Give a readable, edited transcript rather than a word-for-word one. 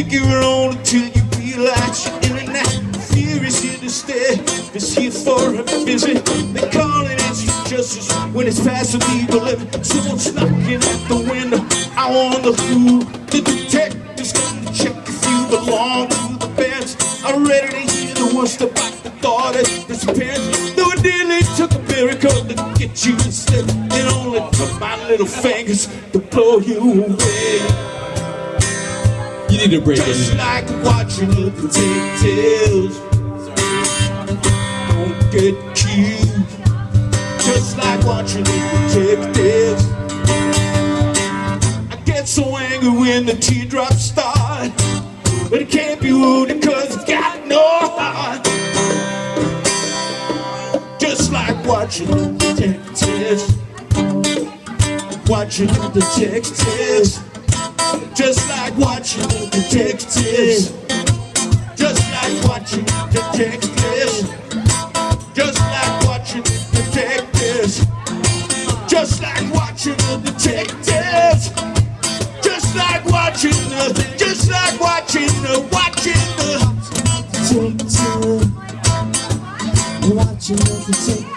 think you're on until you realize you're in it now. Fear is here to stay, it's here for a visit. They call it injustice when it's past illegal limit. Someone's knocking at the window. I wonder who. The detective's gonna check if you belong to the bands. I'm ready to hear the worst about the thought of disappearance. Though it nearly took a miracle to get you to slip, it only took my little fingers to blow you away. You need to break it. Just like watching the detectives don't get cute. Just like watching the detectives. I get so angry when the teardrops start, but it can't be wounded cause it's got no heart. Just like watching the detectives. Watching the detectives. Just like watching the detectives. Just like watching the detectives. Just like watching the detectives. Just like watching the detectives. Just like watching the, just like watching the, watching the detective. Watching the detective.